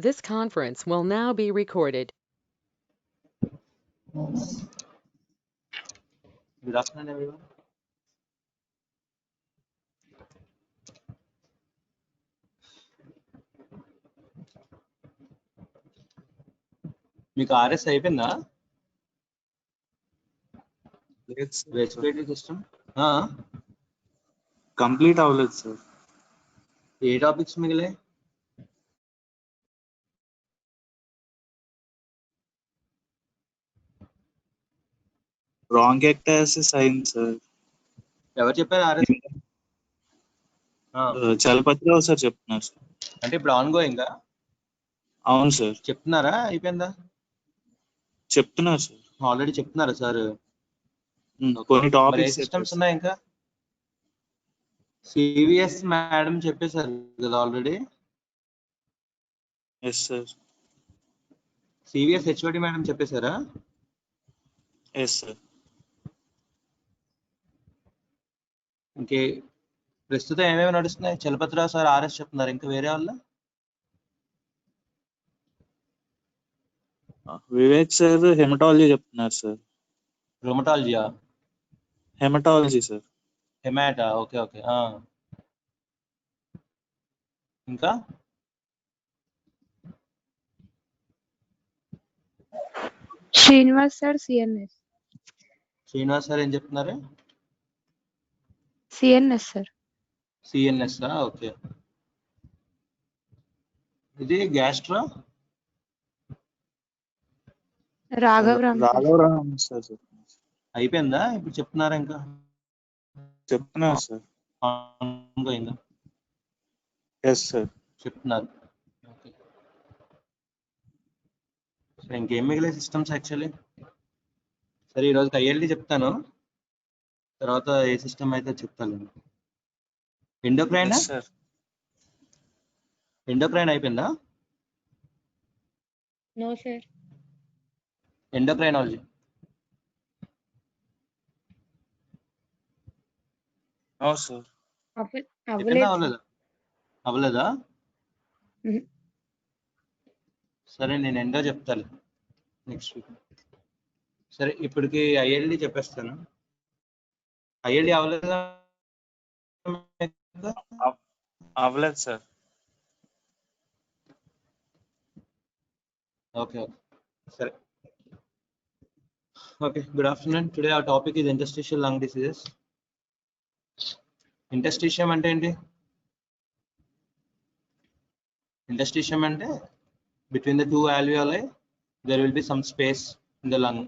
This conference will now be recorded. Good afternoon, everyone. మీకు RS అయిపోయిందా respiratory system complete అవ్వలేదు sir. ఏ topics మిగిలే? బ్రాంకైటిస్ అయింది సార్. ఎవరు చెప్పారు ఆర్ఎస్? చలపతిరావు సార్ చెప్తున్నారు సార్. అంటే ఇప్పుడు ఆన్ గోయింగ్? అవును సార్. చెప్తున్నారా? అయిపోయిందా? చెప్తున్నారు సార్. ఆల్రెడీ చెప్తున్నారా సార్? కొన్ని టాపిక్స్ సిస్టమ్స్ ఉన్నాయి ఇంకా. సివిఎస్ మేడం చెప్పేశారు కదా already. Yes sir. CVS HOD madam చెప్పేశారా? Yes sir. ఇంకే ప్రస్తుతం ఏమేమి నడుస్తున్నాయి? చలపతిరావు సార్ ఆర్ఎస్ చెప్తున్నారు, ఇంకా వేరే వాళ్ళు? వివేక్ సార్ హెమటాలజీ చెప్తున్నారు సార్. రొమటాలజీయా? Hematology sir. హెమాటా, ఓకే ఓకే. ఇంకా Srinivas sir CNS. Srinivas sir ఏం చెప్తున్నారు? CNS sir. CNS, okay. ఇది గ్యాస్ట్రో రాఘవరామ్ సార్ అయిపోయిందా? ఇప్పుడు చెప్తున్నారా ఇంకా? చెప్తున్నారు సార్. Yes sir. చెప్తున్నారు. ఓకే. సో ఇంకేం మిగిలే సిస్టమ్స్ యాక్చువల్లీ? సరే, ఈరోజు ఐఎల్డి చెప్తాను, తర్వాత ఏ సిస్టమ్ అయితే చెప్తాను. Endocrine sir. ఎండోక్రైన్ అయిపోయిందా? No sir. Endocrinology no sir. అవ్వలేదా? సరే, నేను ఎండో చెప్తాను నెక్స్ట్ వీక్. సరే, ఇప్పటికి ఐఎల్డి చెప్పేస్తాను. ఐఎల్డి అవ్వలేదా? అవ్వలేదు సార్. ఓకే ఓకే, సరే. Okay, good afternoon. Today our topic is interstitial lung diseases. Interstitium అంటే ఏంటి? Interstitium అంటే between the two alveoli there will be some space in the lung.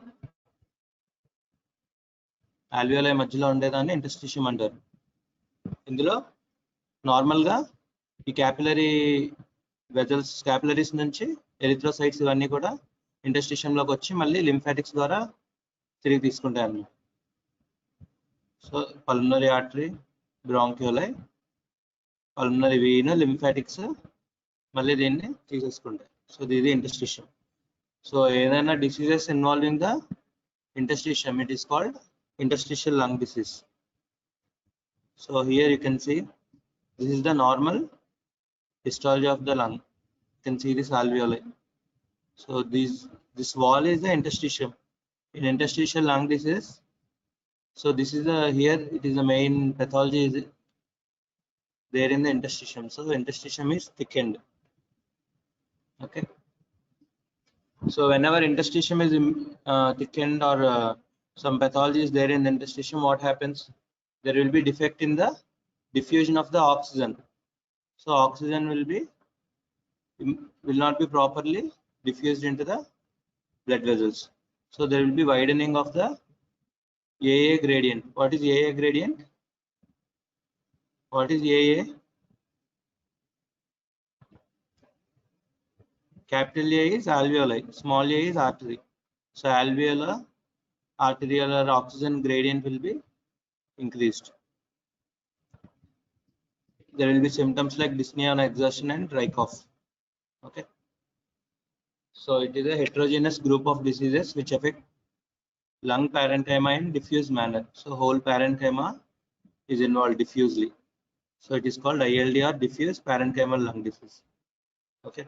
alveoli మధ్యలో ఉండేదాన్ని interstitium అంటారు. ఇందులో నార్మల్ గా ఈ క్యాపిలరీ వెజల్స్, క్యాపిలరీస్ నుంచి ఎరిథ్రోసైట్స్ ఇవన్నీ కూడా interstitium లోకి వచ్చి మళ్ళీ లింఫాటిక్స్ ద్వారా తిరిగి తీసుకుంటాయి అన్నమాట. So pulmonary artery, bronchioli, pulmonary vein, lymphatics మళ్ళీ దీన్ని తీసేసుకుంటాయి. సో ఇది ఇంటర్స్టిషియం. సో ఏదైనా diseases involving the interstitium, it is called interstitial lung disease. So here you can see this is the normal histology of the lung. You can see this alveoli. So this wall is the interstitium. In interstitial lung disease, so this is the, here it is the main pathology is there in the interstitium. So the interstitium is thickened. Okay. So whenever interstitium is thickened or some pathology is there in the interstitium, what happens? There will be defect in the diffusion of the oxygen. So oxygen will not be properly diffused into the blood vessels. So there will be widening of the AA gradient. What is AA gradient? What is AA? Capital A is alveoli, small a is artery. So alveolar, arteriolar oxygen gradient will be increased. There will be symptoms like dyspnea on exertion and dry cough. Okay. So it is a heterogeneous group of diseases which affect lung parenchyma in diffuse manner. So whole parenchyma is involved diffusely. So it is called ILD or diffuse parenchymal lung disease. Okay.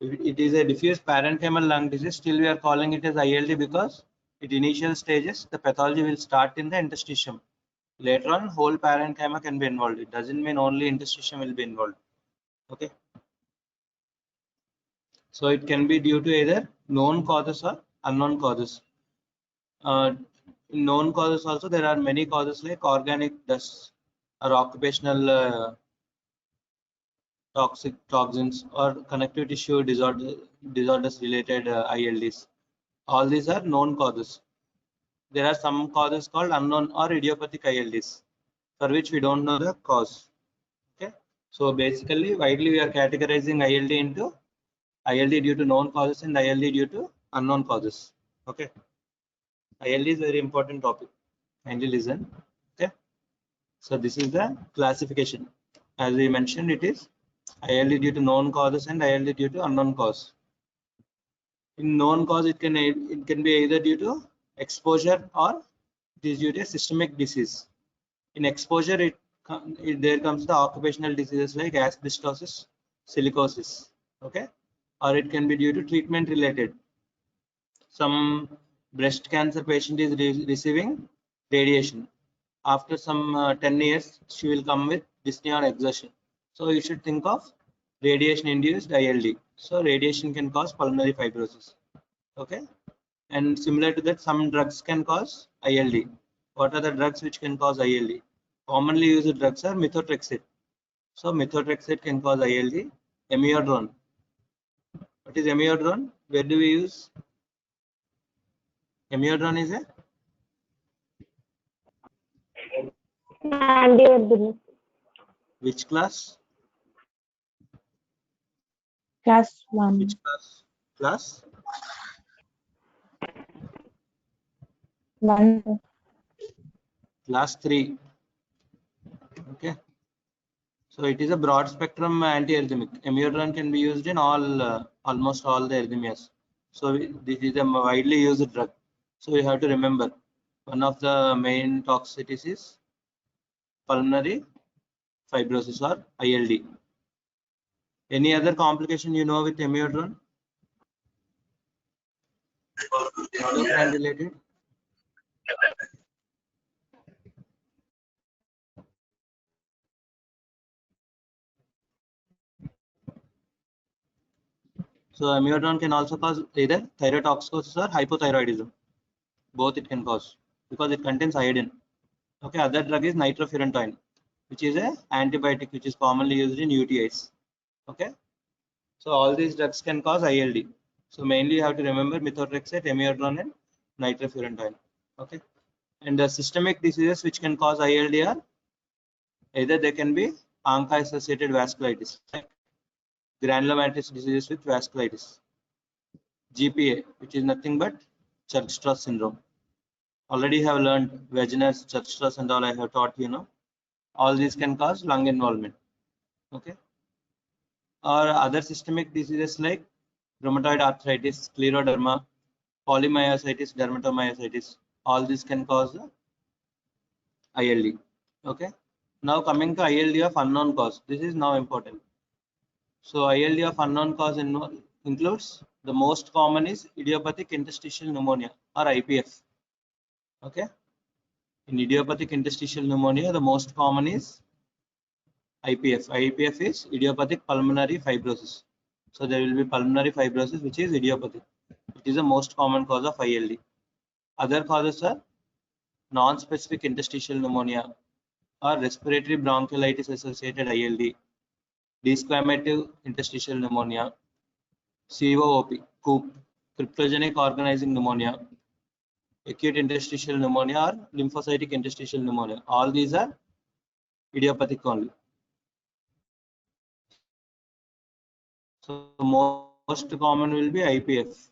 If it is a diffuse parenchymal lung disease, still we are calling it as ILD because at initial stages the pathology will start in the interstitium. Later on, whole parenchyma can be involved. It doesn't mean only interstitium will be involved. Okay. So it can be due to either known causes or unknown causes. In known causes also there are many causes like organic dust or occupational toxic toxins or connective tissue disorders related ILDs. All these are known causes. There are some causes called unknown or idiopathic ILDs for which we don't know the cause. Okay. So basically widely we are categorizing ILD into ILD due to known causes and ILD due to unknown causes. Okay. ILD is a very important topic. Kindly listen. Okay. So this is the classification. As we mentioned, it is ILD due to known causes and ILD due to unknown cause. In known cause, it can be either due to exposure or it is due to a systemic disease. In exposure, there comes the occupational diseases like asbestosis, silicosis. Okay. Or it can be due to treatment related. Some breast cancer patient is receiving radiation. After some 10 years, she will come with dyspnea or exertion. So you should think of radiation induced ILD. So radiation can cause pulmonary fibrosis. Okay. And similar to that, some drugs can cause ILD. What are the drugs which can cause ILD? Commonly used drugs are methotrexate. So methotrexate can cause ILD. Amiodarone. What is amiodarone? Where do we use? Amiodarone is a Antivirus. which class? Class 1. Which class? Class? 1. Class 3. Okay. So it is a broad spectrum anti-arrhythmic. Amiodarone can be used in almost all the arrhythmias. So this is a widely used drug. So you have to remember one of the main toxicities is pulmonary fibrosis or ILD. Any other complication you know with amiodarone? Endocrine related? So amiodarone can also cause either thyrotoxicosis or hypothyroidism. Both it can cause because it contains iodine. Okay, other drug is nitrofurantoin, which is a antibiotic which is commonly used in UTIs. Okay, so all these drugs can cause ILD. So mainly you have to remember methotrexate, amiodarone, and nitrofurantoin. Okay, and the systemic diseases which can cause ILD are either they can be ANCA-associated vasculitis, like granulomatous diseases with vasculitis, GPA, which is nothing but Church-Strauss syndrome. Already have learned Wegener's, Church-Strauss and all I have taught you know. All these can cause lung involvement. Okay. Or other systemic diseases like rheumatoid arthritis, scleroderma, polymyositis, dermatomyositis. All these can cause ILD. Okay. Now coming to ILD of unknown cause. This is now important. So ILD of unknown cause includes the most common is idiopathic interstitial pneumonia or IPF. Okay. In idiopathic interstitial pneumonia, the most common is IPF. IPF is idiopathic pulmonary fibrosis. So there will be pulmonary fibrosis, which is idiopathic. It is the most common cause of ILD. Other causes are non-specific interstitial pneumonia or respiratory bronchiolitis associated ILD, desquamative interstitial pneumonia, COOP, cryptogenic organizing pneumonia, acute interstitial pneumonia or lymphocytic interstitial pneumonia. All these are idiopathic only. So most common will be IPF.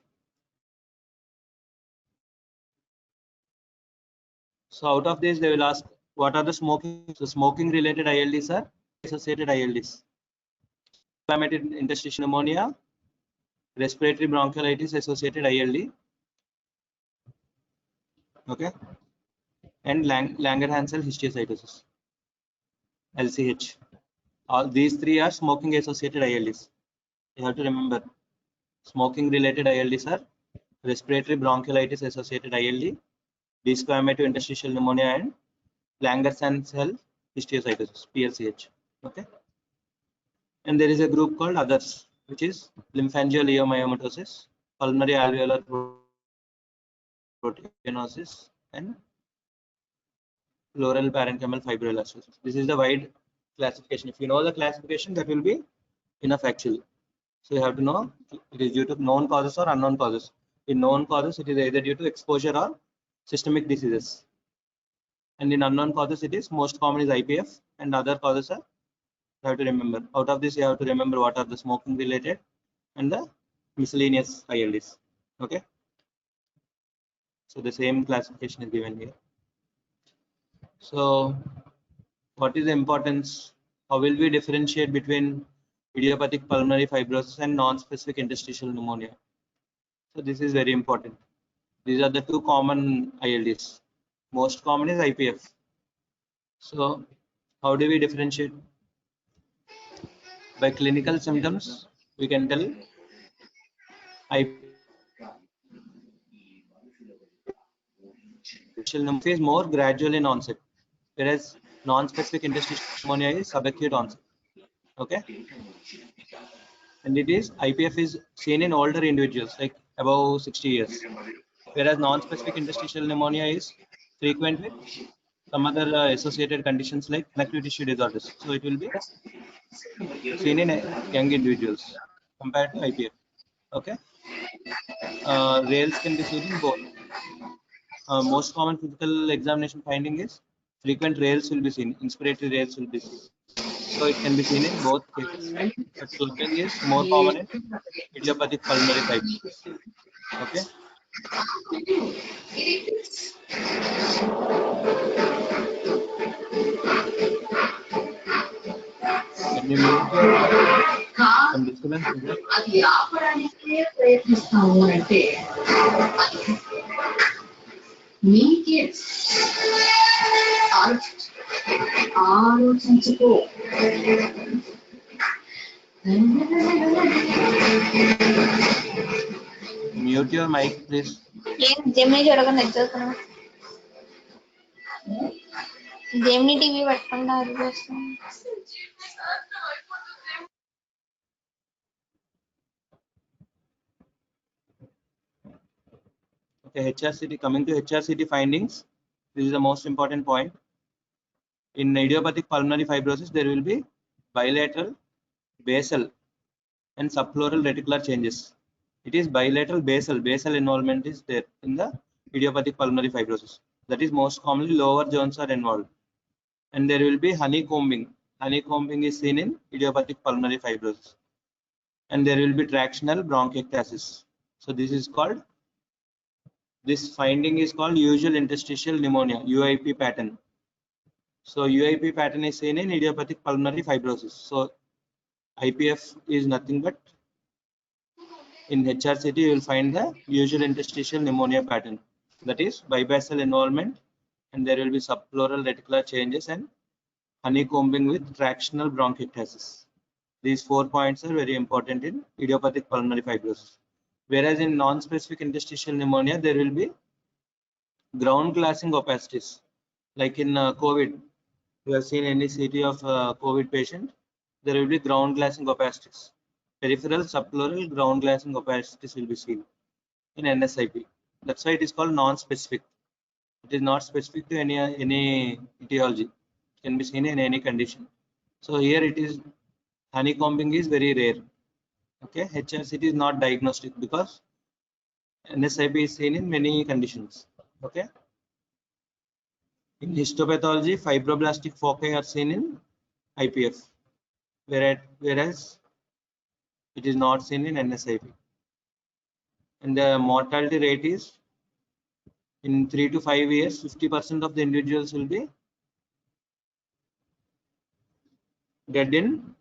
So out of this, they will ask what are the smoking. So smoking related ILDs are associated ILDs. Inflammatory interstitial pneumonia, respiratory bronchiolitis associated ILD. Okay. And Langerhans histiocytosis, LCH. All these three are smoking associated ILDs. You have to remember. smoking related ILDs are respiratory bronchiolitis associated ILD, desquamative interstitial pneumonia, and Langerhans cell histiocytosis, PLCH. Okay. And there is a group called others, which is lymphangioliomyomatosis, pulmonary alveolar proteinosis, and pleural parenchymal fibroelastosis. This is the wide classification. If you know the classification, that will be enough actually. So you have to know it is due to known causes or unknown causes. In known causes, it is either due to exposure or systemic diseases. And in unknown causes, it is most common is IPF, and other causes are, you have to remember. Out of this, you have to remember what are the smoking related and the miscellaneous ILDs. Okay. So the same classification is given here. So what is the importance? How will we differentiate between idiopathic pulmonary fibrosis and non-specific interstitial pneumonia? So this is very important. These are the two common ILDs. Most common is IPF. So how do we differentiate? By clinical symptoms, we can tell IPF is more gradual in onset, whereas non-specific interstitial pneumonia is subacute onset. Okay. And it is IPF is seen in older individuals, like above 60 years, whereas non-specific interstitial pneumonia is frequent with some other associated conditions like connective tissue disorders. So it will be seen in young individuals compared to IPF. Okay. Rails can be seen in both. Most common physical examination finding is frequent rails will be seen, inspiratory rails will be seen. So it can be seen in both cases. But clubbing is more common in idiopathic pulmonary fibrosis. Okay. Can you mute some disturbance? అది ఆపడానికే ప్రయత్నిస్తాము అంటే మీకే ఆలోచించుకో. Mute your mic, please. ఏం Gemini చూడకుండా ఎత్తుకున్నా Gemini TV పెట్టుకుంటా అది చేస్తాను. Okay, HRCT, coming to HRCT findings, this is the most important point. In idiopathic pulmonary fibrosis, there will be bilateral, basal, and subpleural reticular changes. It is bilateral basal involvement is there in the idiopathic pulmonary fibrosis. That is most commonly lower zones are involved. And there will be honeycombing. Honeycombing is seen in idiopathic pulmonary fibrosis. And there will be tractional bronchiectasis. So this finding is called usual interstitial pneumonia, UIP pattern. So UIP pattern is seen in idiopathic pulmonary fibrosis. So IPF is nothing but in HRCT you will find the usual interstitial pneumonia pattern. That is bibasal involvement, and there will be subpleural reticular changes and honeycombing with tractional bronchiectasis. These 4 points are very important in idiopathic pulmonary fibrosis. Whereas in non-specific interstitial pneumonia, there will be ground glassing opacities. Like in COVID, you have seen any CT of COVID patient, there will be ground glassing opacities. Peripheral subpleural ground glassing opacities will be seen in NSIP. That's why it is called non-specific. It is not specific to any etiology. It can be seen in any condition. So here it is, honeycombing is very rare. Okay, HRCT is not diagnostic because NSIP is seen in many conditions. Okay. In histopathology, fibroblastic foci are seen in IPF, whereas it is not seen in NSIP. And the mortality rate is in 3 to 5 years, 50% of the individuals will be dead in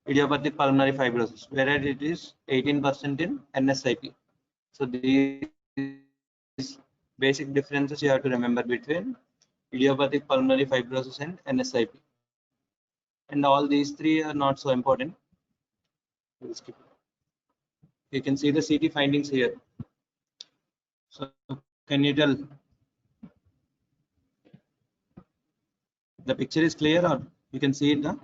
idiopathic pulmonary fibrosis, whereas it is 18% in NSIP. So these basic differences you have to remember between idiopathic pulmonary fibrosis and NSIP. And all these three are not so important. We'll skip it. You can see the CT findings here. So can you tell? The picture is clear, or you can see it now?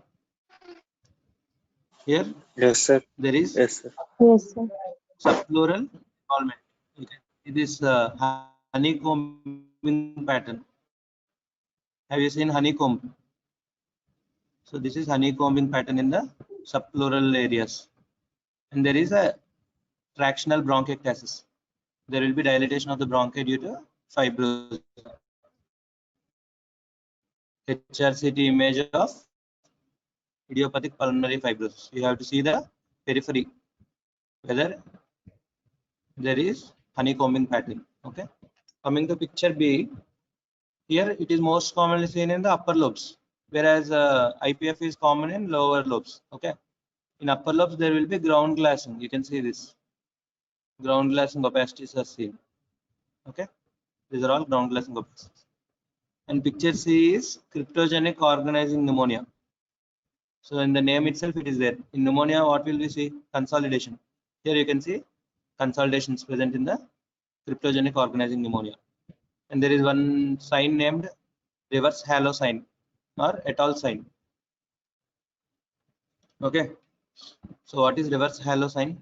Here Yes, sir. there is Yes, sir. Yes, sir. subpleural involvement. You can see this honeycombing pattern. Have you seen honeycomb? So this is honeycombing pattern in the subpleural areas, and there is a tractional bronchiectasis. There will be dilatation of the bronchi due to fibrosis. HRCT image of idiopathic pulmonary fibrosis. You have to see the periphery, whether there is honeycombing pattern. Okay. Coming to picture B, here it is most commonly seen in the upper lobes, whereas IPF is common in lower lobes. Okay. In upper lobes, there will be ground glassing. You can see this. Ground glassing opacities are seen. Okay. These are all ground glassing opacities. And picture C is cryptogenic organizing pneumonia. So in the name itself, it is there. In pneumonia, what will we see? Consolidation. Here you can see consolidations present in the cryptogenic organizing pneumonia. And there is one sign named reverse halo sign or et al sign. Okay. So what is reverse halo sign?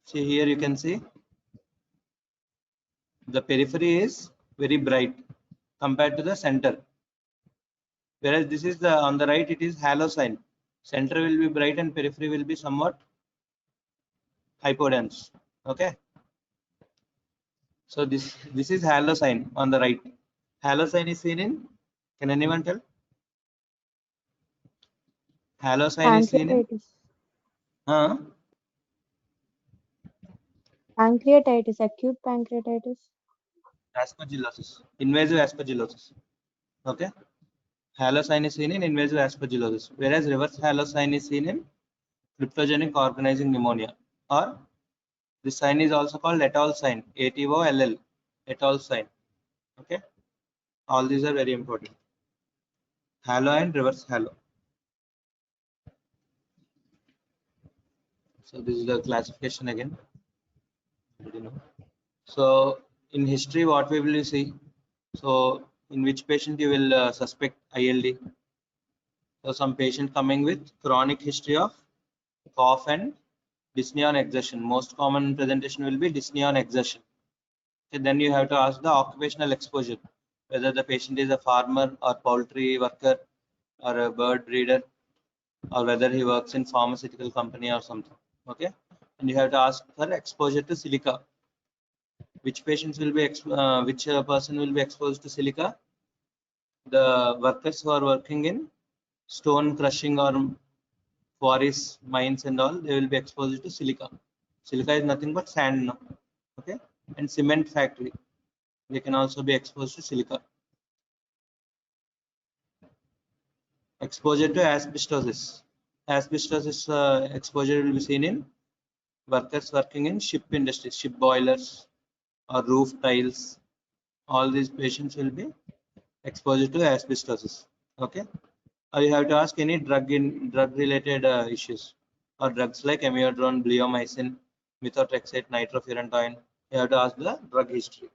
See here you can see the periphery is very bright compared to the center. Whereas this is the on the right, it is halo sign. Center will be bright and periphery will be somewhat hypodense. Okay. So this is halo sign on the right. Halo sign is seen in, can anyone tell? Halo sign is seen in Pancreatitis, acute pancreatitis. aspergillosis, invasive aspergillosis. Okay. Halo sign is seen in invasive aspergillosis, whereas reverse halo sign is seen in cryptogenic organizing pneumonia, or this sign is also called et al sign, ATOLL, et al sign. Okay. All these are very important. Halo and reverse halo. So this is the classification again. So in history, what we will see? So in which patient you will suspect ILD? So some patient coming with chronic history of cough and dyspnea on exertion. Most common presentation will be dyspnea on exertion. Okay, then you have to ask the occupational exposure, whether the patient is a farmer or poultry worker or a bird breeder, or whether he works in pharmaceutical company or something. Okay, and you have to ask for exposure to silica. Which patients will be which person will be exposed to silica? The workers who are working in stone crushing or quarries, mines and all, they will be exposed to silica. Silica is nothing but sand now. Okay, and cement factory, they can also be exposed to silica. Exposure to asbestosis. Asbestosis exposure will be seen in workers working in ship industry, ship boilers or roof tiles. All these patients will be exposed to asbestosis. Okay. Or you have to ask any drug related issues, or drugs like amiodarone, bleomycin, methotrexate, nitrofurantoin. You have to ask the drug history.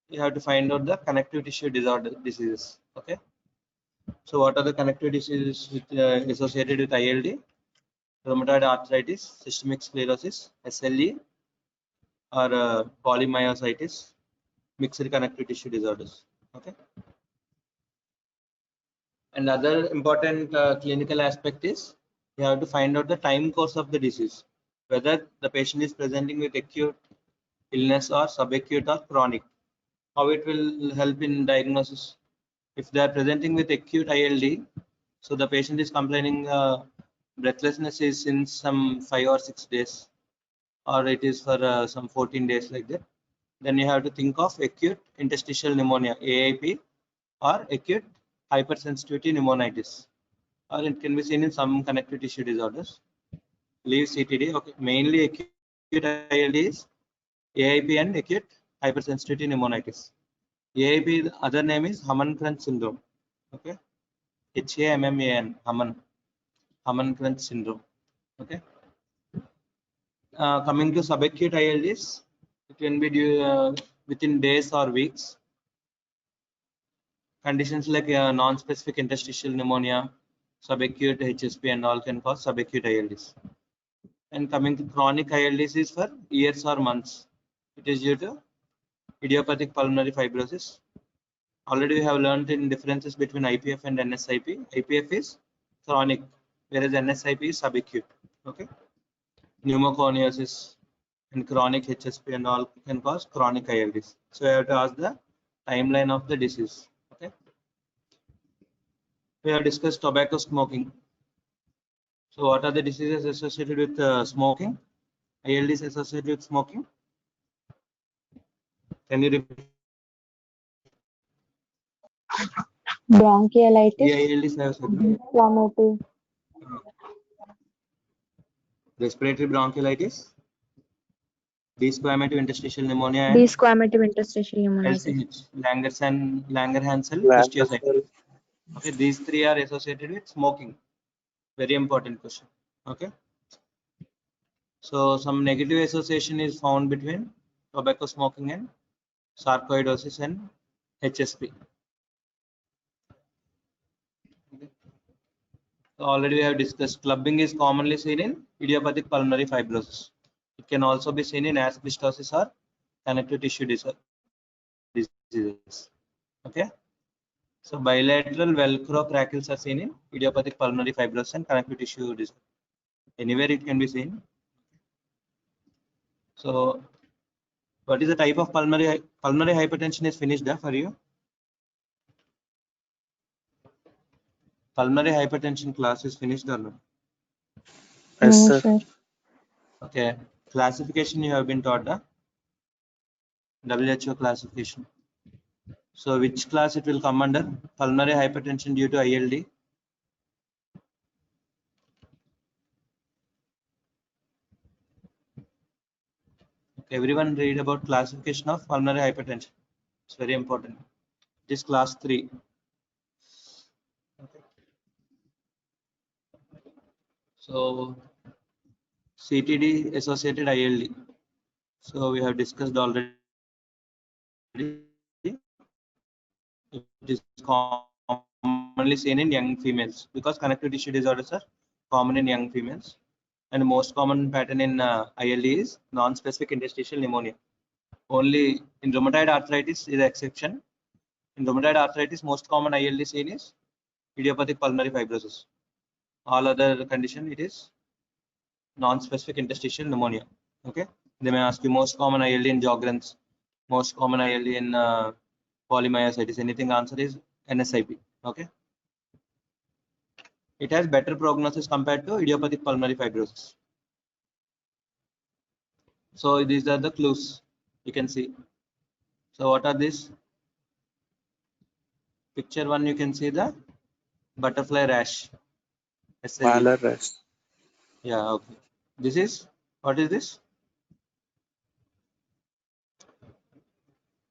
You have to find out the connective tissue diseases. Okay. So what are the connective diseases associated with ILD? Rheumatoid arthritis, systemic sclerosis, SLE, or polymyositis, mixed connective tissue disorders. Okay. Another important clinical aspect is you have to find out the time course of the disease, whether the patient is presenting with acute illness or subacute or chronic. How it will help in diagnosis? If they are presenting with acute ILD, so the patient is complaining breathlessness is in some 5 or 6 days, or it is for some 14 days like that, then you have to think of acute interstitial pneumonia, AIP, or acute hypersensitivity pneumonitis, or it can be seen in some connective tissue disorders. Leave CTD. Okay, mainly acute ILD is AIP and acute hypersensitivity pneumonitis. AIP, the other name is Hamann-Crunch syndrome. Okay, HAMMAN, Hamann-Crunch syndrome. Okay. Coming to subacute ILDs, it can be due within days or weeks. Conditions like non-specific interstitial pneumonia, subacute HSP and all can cause subacute ILDs. And coming to chronic ILDs is for years or months. It is due to idiopathic pulmonary fibrosis. Already we have learned in differences between IPF and NSIP. IPF is chronic, whereas NSIP is subacute. Okay. Pneumoconiosis and chronic HSP and all can cause chronic ILDs. So I have to ask the timeline of the disease. Okay. We have discussed tobacco smoking. So what are the diseases associated with smoking? ILDs associated with smoking? Can you repeat? Bronchiolitis, The ILDs have said. inflammatory, Respiratory bronchiolitis, desquamative interstitial pneumonia, and desquamative interstitial pneumonitis. LCH, Langerhans Langerhans. histiocytosis. Okay, these three are associated with smoking. Very important question. Okay. So some negative association is found between tobacco smoking and sarcoidosis and HSP. Okay. So already we have discussed clubbing is commonly seen in idiopathic pulmonary fibrosis. It can also be seen in asbestosis or connective tissue diseases. Okay. So bilateral velcro crackles are seen in idiopathic pulmonary fibrosis and connective tissue disease. Anywhere it can be seen. So what is the type of pulmonary hypertension is finished for you? Pulmonary hypertension class is finished or no? Yes, No, sir. sir. Okay. Classification you have been taught the WHO classification. So which class it will come under? Pulmonary hypertension due to ILD. Okay, everyone read about classification of pulmonary hypertension. It's very important. It is class 3. Okay. So CTD associated ILD. So we have discussed already. It is commonly seen in young females because connective tissue disorders are common in young females, and the most common pattern in ILD is non-specific interstitial pneumonia. Only in rheumatoid arthritis is the exception. In rheumatoid arthritis, most common ILD seen is idiopathic pulmonary fibrosis. All other condition it is non-specific interstitial pneumonia. Okay, they may ask you most common ILD in Sjogren's, most common ILD in polymyositis. Anything answer is NSIP. Okay, it has better prognosis compared to idiopathic pulmonary fibrosis. So these are the clues you can see. So what are these? Picture 1, you can see the butterfly rash. SLE. Malar rash. Yeah, okay. This is, what is this?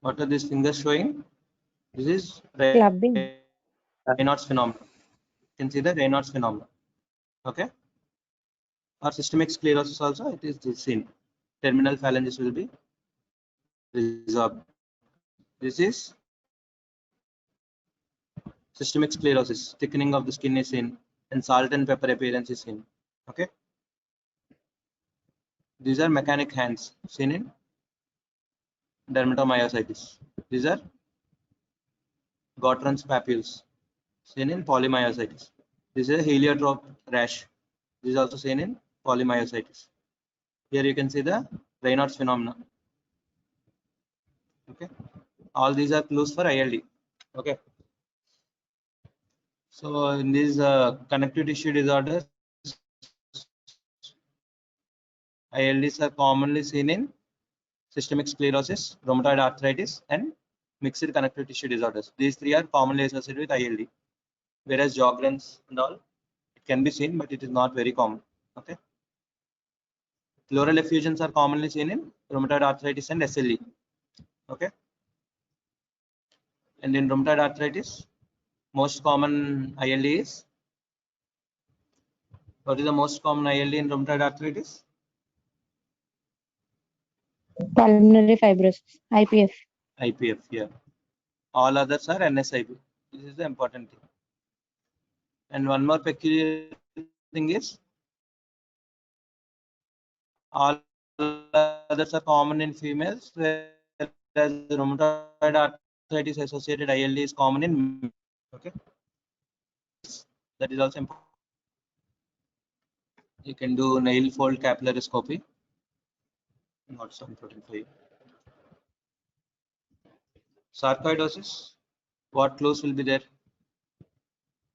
What are these fingers showing? This is Clubbing. Raynaud's phenomenon. You can see the Raynaud's phenomenon. Okay. Or systemic sclerosis also, it is seen. Terminal phalanges will be resolved. This is systemic sclerosis. Thickening of the skin is seen, and salt and pepper appearance is seen. Okay. These are mechanic hands seen in dermatomyositis. These are Gottron's papules seen in polymyositis. This is a heliotrope rash. This is also seen in polymyositis. Here you can see the Raynaud's phenomenon. Okay, all these are clues for ILD. Okay, so in these connective tissue disorders, ILDs are commonly seen in systemic sclerosis, rheumatoid arthritis, and mixed connective tissue disorders. These three are commonly associated with ILD, whereas Sjogren's and all, it can be seen, but it is not very common. Okay, pleural effusions are commonly seen in rheumatoid arthritis and SLE. Okay, and in rheumatoid arthritis, most common ILD is What is the most common ILD in rheumatoid arthritis? Pulmonary fibrosis, IPF. IPF, yeah. All others are NSIP. This is the important thing. And one more peculiar thing is all others are common in females, whereas rheumatoid arthritis associated ILD is common in men. Okay, that is also important. You can do nail fold capillaroscopy. Not so important for you. Sarcoidosis. What clues will be there?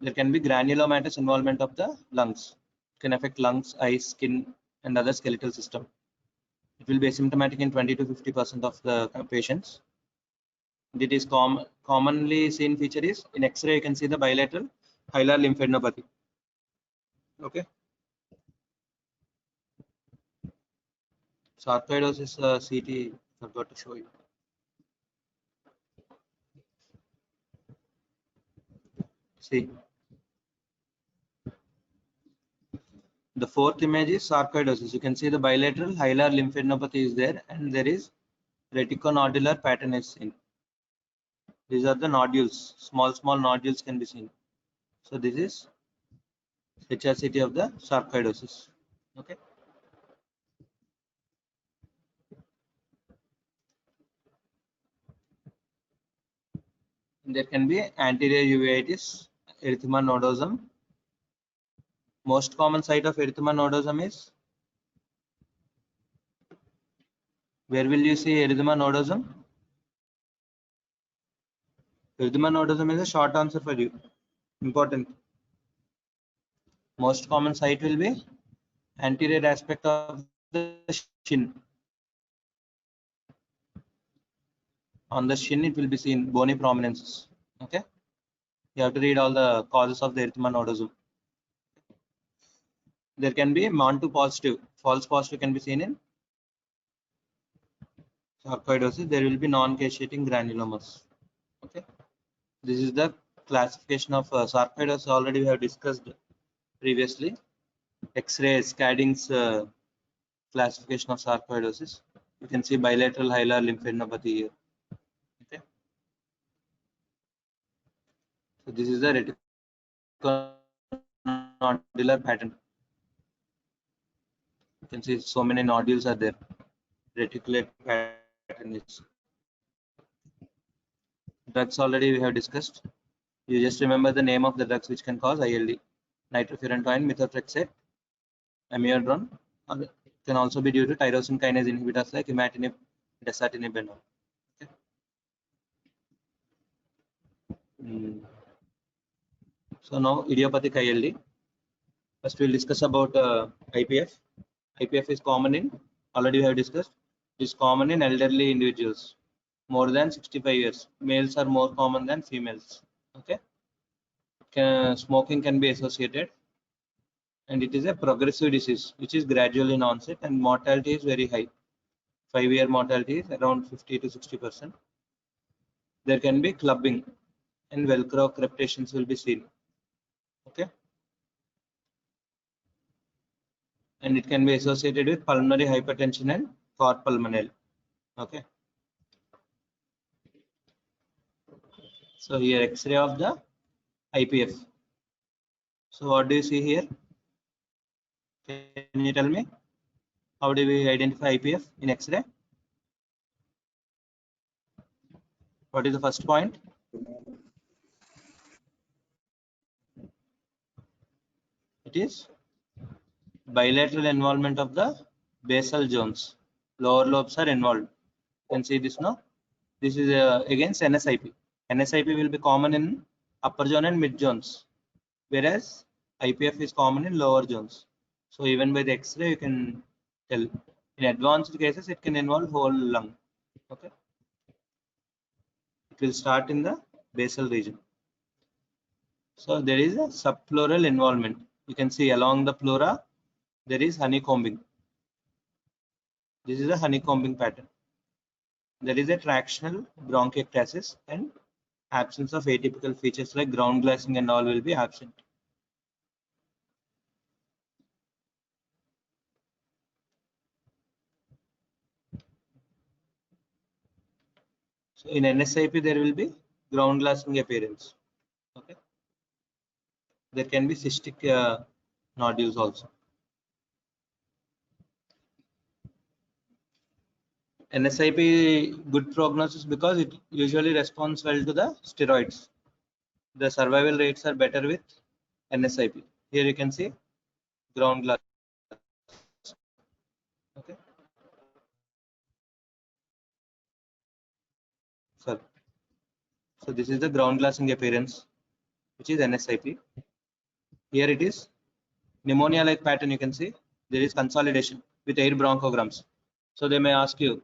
There can be granulomatous involvement of the lungs. It can affect lungs, eyes, skin, and other skeletal system. It will be asymptomatic in 20 to 50% of the patients. It is commonly seen feature is in X-ray. You can see the bilateral hilar lymphadenopathy. Okay. Sarcoidosis CT forgot to show you. See, the fourth image is sarcoidosis. You can see the bilateral hilar lymphadenopathy is there, and there is reticonodular pattern is seen. These are the nodules. Small nodules can be seen. So this is HRCT of the sarcoidosis. Okay. There can be anterior uveitis, erythema nodosum. Most common site of erythema nodosum is, where will you see erythema nodosum? Erythema nodosum is a short answer for you. Important. Most common site will be anterior aspect of the shin. On the shin, it will be seen bony prominences. Okay. You have to read all the causes of the erythema nodosum. There can be MON2 positive. False positive can be seen in sarcoidosis. There will be non-caseating granulomas. Okay. This is the classification of sarcoidosis. Already we have discussed previously. X-ray Skading's classification of sarcoidosis. You can see bilateral hilar lymphadenopathy here. Okay. So this is the reticulonodular pattern. You can see so many nodules are there. Reticulate pattern is. Drugs already we have discussed. You just remember the name of the drugs which can cause ILD. Nitrofurantoin, methotrexate, amiodarone. It can also be due to tyrosine kinase inhibitors like imatinib, dasatinib, and all. Okay. So now idiopathic ILD. First we'll discuss about IPF. IPF is common in, already we have discussed, is common in elderly individuals more than 65 years. Males are more common than females. Okay. Smoking can be associated, and it is a progressive disease which is gradual in onset, and mortality is very high. 5-year mortality is around 50 to 60%. There can be clubbing, and Velcro crepitations will be seen. Okay. And it can be associated with pulmonary hypertension and cor pulmonale. Okay. So here X-ray of the IPF. So what do you see here? Can you tell me? How do we identify IPF in X-ray? What is the first point? It is bilateral involvement of the basal zones. Lower lobes are involved. You can see this now. This is against NSIP. NSIP will be common in upper zone and mid zones, whereas IPF is common in lower zones. So even by the X-ray, you can tell. In advanced cases, it can involve whole lung. Okay. It will start in the basal region. So there is a subpleural involvement. You can see along the pleura, there is honeycombing. This is a honeycombing pattern. There is a tractional bronchiectasis, and absence of atypical features like ground glassing and all will be absent. So in NSIP there will be ground glassing appearance. Okay. There can be cystic nodules also. NSIP good prognosis because it usually responds well to the steroids. The survival rates are better with NSIP. Here you can see ground glass. Okay. So this is the ground glassing appearance, which is NSIP. Here it is pneumonia-like pattern. You can see there is consolidation with air bronchograms. So they may ask you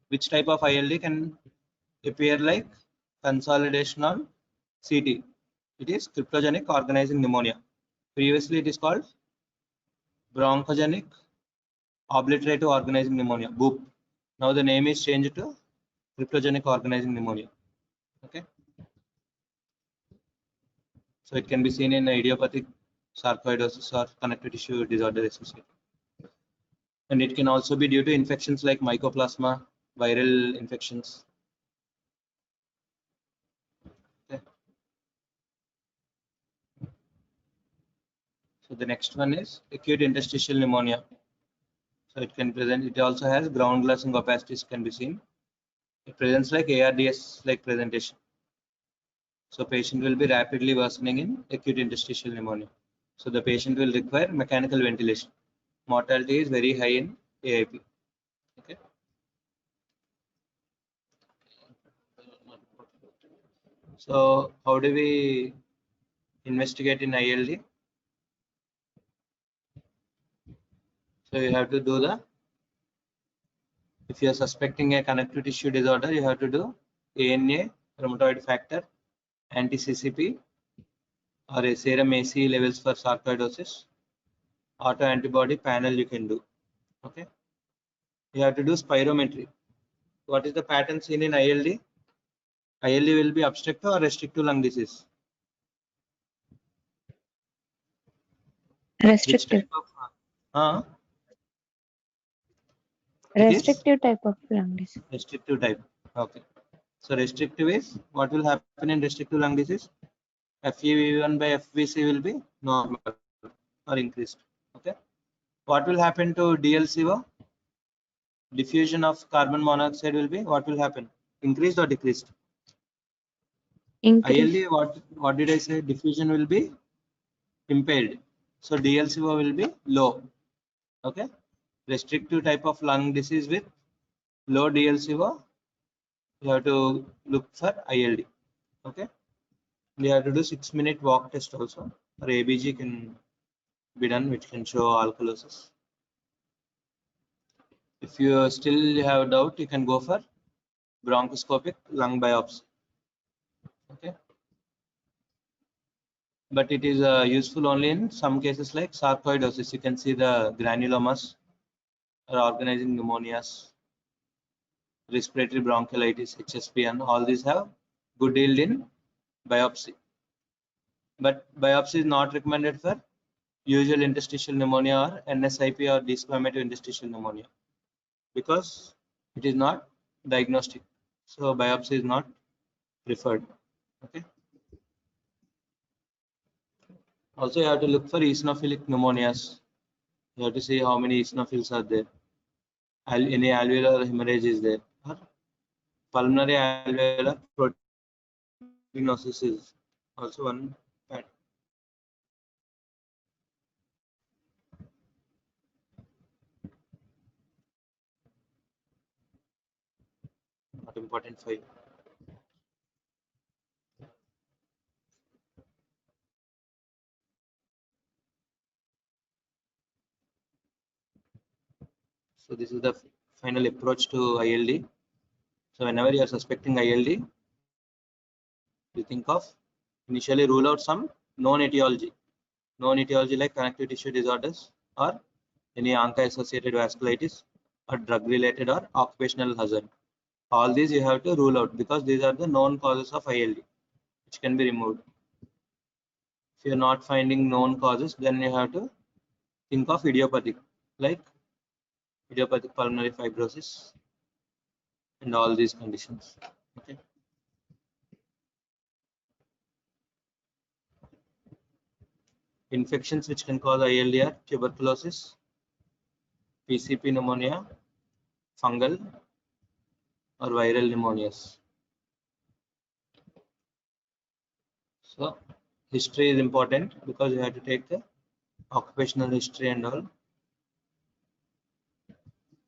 which type of ILD can appear like consolidation on CT. It is cryptogenic organizing pneumonia. Previously it is called bronchogenic obliterative organizing pneumonia, BOOP. Now the name is changed to cryptogenic organizing pneumonia. Okay. So it can be seen in idiopathic sarcoidosis or connective tissue disorder associated. And it can also be due to infections like mycoplasma, viral infections. Okay. So the next one is acute interstitial pneumonia. So it can present, it also has ground glassing opacities can be seen. It presents like ARDS like presentation. So patient will be rapidly worsening in acute interstitial pneumonia. So the patient will require mechanical ventilation. Mortality is very high in AIP. Okay. So how do we investigate in ILD? So you have to do the, if you are suspecting a connective tissue disorder, you have to do ANA, rheumatoid factor, anti-CCP, or a serum ACE levels for sarcoidosis. Autoantibody panel you can do. Okay. You have to do spirometry. What is the pattern seen in ILD? ILD will be obstructive or restrictive lung disease. Restrictive. Which type of? It is Restrictive type of lung disease. restrictive type. Okay. So restrictive is what will happen in restrictive lung disease? FEV1 by FVC will be normal or increased. Okay. What will happen to DLCO? Diffusion of carbon monoxide will be what will happen? Increased or decreased? Increase. ILD, what did I say? Diffusion will be impaired. So DLCO will be low. Okay. Restrictive type of lung disease with low DLCO, you have to look for ILD. Okay. We have to do 6-minute walk test also, or ABG can be done, which can show alkalosis. If you still have doubt, you can go for bronchoscopic lung biopsy. Okay. But it is useful only in some cases like sarcoidosis. You can see the granulomas or organizing pneumonias, respiratory bronchiolitis, HSPN. All these have good yield in biopsy. But biopsy is not recommended for usual interstitial pneumonia or NSIP or desquamative interstitial pneumonia because it is not diagnostic. So biopsy is not preferred. Okay. Also, you have to look for eosinophilic pneumonias. You have to see how many eosinophils are there. Any alveolar hemorrhage is there. Or pulmonary alveolar proteinosis is also one pattern. Not important for you. So this is the final approach to ILD. So whenever you are suspecting ILD, you think of initially rule out some known etiology. Known etiology like connective tissue disorders or any ANCA-associated vasculitis or drug-related or occupational hazard. All these you have to rule out because these are the known causes of ILD, which can be removed. If you are not finding known causes, then you have to think of idiopathic, like idiopathic pulmonary fibrosis and all these conditions. Okay. Infections which can cause ILD are tuberculosis, PCP pneumonia, fungal or viral pneumonias. So history is important because you have to take the occupational history and all.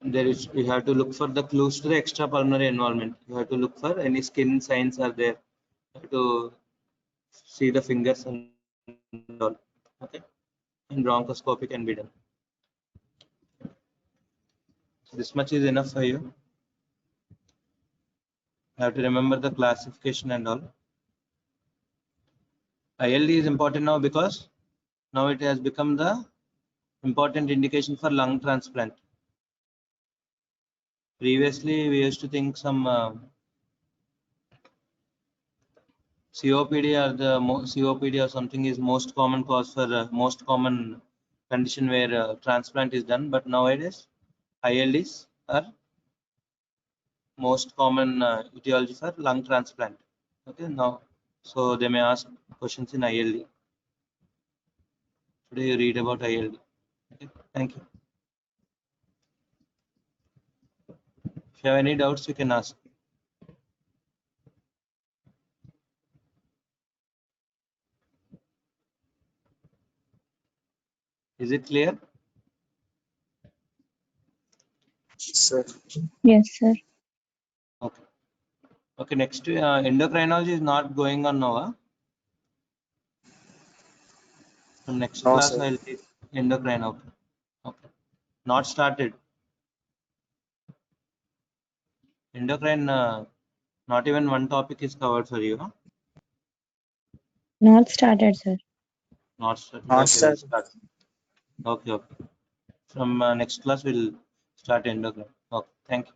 You have to look for the clues to the extrapulmonary environment. You have to look for any skin signs are there. You have to see the fingers and all. Okay. And bronchoscopy can be done. So this much is enough for you. You have to remember the classification and all. ILD is important now because now it has become the important indication for lung transplant. Previously, we used to think some COPD or the COPD or something is most common cause for most common condition where transplant is done. But nowadays, ILDs are most common etiology for lung transplant. Okay, now so they may ask questions in ILD. Today you read about ILD. Okay, thank you. If you have any doubts, you can ask. Is it clear? Sir. Yes, sir. Okay. Okay, next endocrinology is not going on now. Huh? From next No, class sir. I'll take endocrine. Okay. Okay. Not started. Endocrine, not even one topic is covered for you. Huh? Not started, sir. Not started. Not Okay, we'll sir. start. Okay, okay. From next class we'll start endocrine. Okay, thank you.